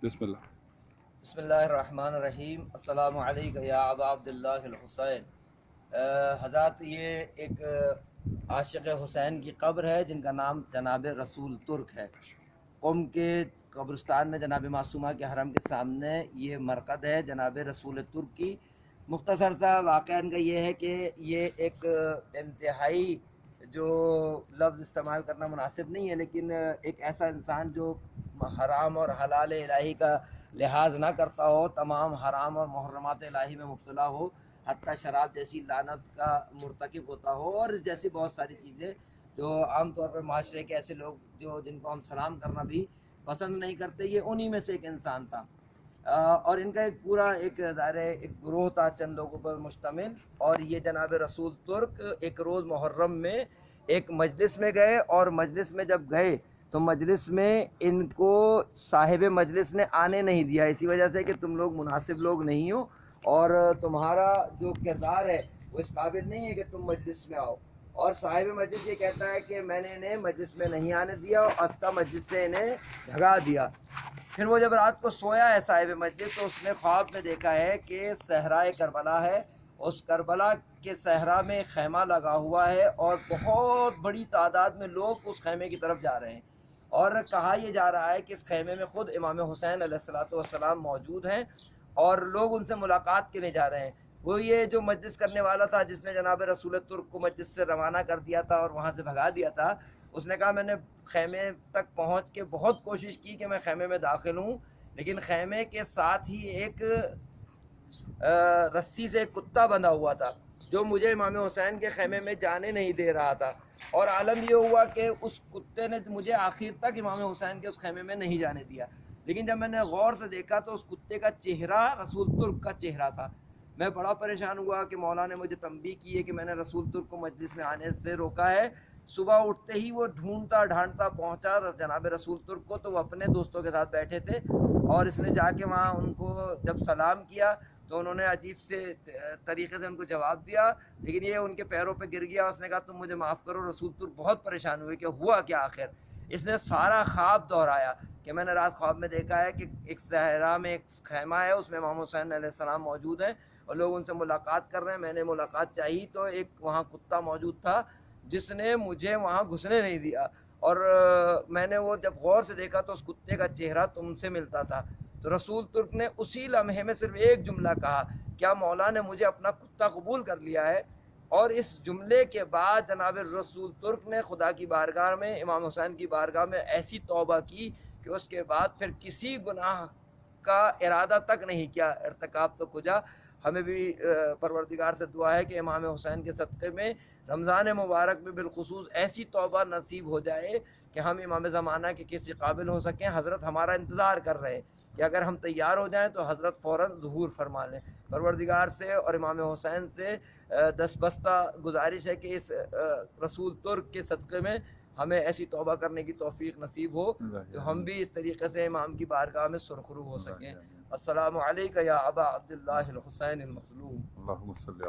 بسم اللہ۔ بسم اللہ الرحمن الرحیم۔ السلام علیکم یا ابا عبداللہ الحسین۔ حضرات، یہ ایک عاشق حسین کی قبر ہے جن کا نام جناب رسول ترک ہے۔ قم کے قبرستان میں جناب معصومہ کے حرم کے سامنے یہ مرقد ہے جناب رسول ترک کی۔ مختصر سا واقعہ ان کا یہ ہے کہ یہ ایک انتہائی جو لفظ استعمال کرنا مناسب نہیں ہے، لیکن ایک ایسا انسان جو حرام اور حلال الہی کا لحاظ نہ کرتا ہو، تمام حرام اور محرمات الہی میں مبتلا ہو، حتیٰ شراب جیسی لعنت کا مرتکب ہوتا ہو، اور جیسی بہت ساری چیزیں جو عام طور پر معاشرے کے ایسے لوگ جو جن کو ہم سلام کرنا بھی پسند نہیں کرتے، یہ انہی میں سے ایک انسان تھا۔ اور ان کا ایک پورا ایک گروہ تھا چند لوگوں پر مشتمل، اور یہ جناب رسول ترک ایک روز محرم میں ایک مجلس میں گئے، اور مجلس میں جب گئے تو مجلس میں ان کو صاحب مجلس نے آنے نہیں دیا، اسی وجہ سے کہ تم لوگ مناسب لوگ نہیں ہو اور تمہارا جو کردار ہے وہ اس قابل نہیں ہے کہ تم مجلس میں آؤ۔ اور صاحب مجلس یہ کہتا ہے کہ میں نے انہیں مجلس میں نہیں آنے دیا اور حتیٰ مجلس سے انہیں بھگا دیا۔ پھر وہ جب رات کو سویا ہے صاحب مجلس، تو اس نے خواب میں دیکھا ہے کہ صحرائے کربلا ہے، اس کربلا کے صحرا میں خیمہ لگا ہوا ہے اور بہت بڑی تعداد میں لوگ اس خیمے کی طرف جا رہے ہیں، اور کہا یہ جا رہا ہے کہ اس خیمے میں خود امام حسین علیہ السلام موجود ہیں اور لوگ ان سے ملاقات کے لیے جا رہے ہیں۔ وہ یہ جو مجلس کرنے والا تھا جس نے جناب رسول ترک کو مجلس سے روانہ کر دیا تھا اور وہاں سے بھگا دیا تھا، اس نے کہا میں نے خیمے تک پہنچ کے بہت کوشش کی کہ میں خیمے میں داخل ہوں، لیکن خیمے کے ساتھ ہی ایک رسی سے ایک کتا بندھا ہوا تھا جو مجھے امام حسین کے خیمے میں جانے نہیں دے رہا تھا، اور عالم یہ ہوا کہ اس کتے نے مجھے آخر تک امام حسین کے اس خیمے میں نہیں جانے دیا۔ لیکن جب میں نے غور سے دیکھا تو اس کتے کا چہرہ رسول ترک کا چہرہ تھا۔ میں بڑا پریشان ہوا کہ مولا نے مجھے تنبیہ کی ہے کہ میں نے رسول ترک کو مجلس میں آنے سے روکا ہے۔ صبح اٹھتے ہی وہ ڈھونڈتا ڈھانڈتا پہنچا جناب رسول ترک کو، تو وہ اپنے دوستوں کے ساتھ بیٹھے تھے، اور اس نے جا کے وہاں ان کو جب سلام کیا تو انہوں نے عجیب سے طریقے سے ان کو جواب دیا، لیکن یہ ان کے پیروں پہ گر گیا۔ اس نے کہا تم مجھے معاف کرو۔ رسول ترک بہت پریشان ہوئے کہ ہوا کیا آخر۔ اس نے سارا خواب دہرایا کہ میں نے رات خواب میں دیکھا ہے کہ ایک صحرا میں ایک خیمہ ہے، اس میں امام حسین علیہ السلام موجود ہیں اور لوگ ان سے ملاقات کر رہے ہیں۔ میں نے ملاقات چاہی تو ایک وہاں کتا موجود تھا جس نے مجھے وہاں گھسنے نہیں دیا، اور میں نے وہ جب غور سے دیکھا تو اس کتے کا چہرہ تم سے ملتا تھا۔ تو رسول ترک نے اسی لمحے میں صرف ایک جملہ کہا، کیا مولا نے مجھے اپنا کتا قبول کر لیا ہے؟ اور اس جملے کے بعد جناب رسول ترک نے خدا کی بارگاہ میں، امام حسین کی بارگاہ میں ایسی توبہ کی کہ اس کے بعد پھر کسی گناہ کا ارادہ تک نہیں کیا، ارتکاب تو کجا۔ ہمیں بھی پروردگار سے دعا ہے کہ امام حسین کے صدقے میں رمضان مبارک میں بالخصوص ایسی توبہ نصیب ہو جائے کہ ہم امام زمانہ کے کسی قابل ہو سکیں۔ حضرت ہمارا انتظار کر رہے ہیں کہ اگر ہم تیار ہو جائیں تو حضرت فوراً ظہور فرما لیں۔ پروردگار سے اور امام حسین سے دستبستہ گزارش ہے کہ اس رسول ترک کے صدقے میں ہمیں ایسی توبہ کرنے کی توفیق نصیب ہو کہ ہم بھی اس طریقے سے امام کی بارگاہ میں سرخرو ہو سکیں۔ السلام علیکم یا ابا عبداللہ الحسین المظلوم۔ اللہم صلی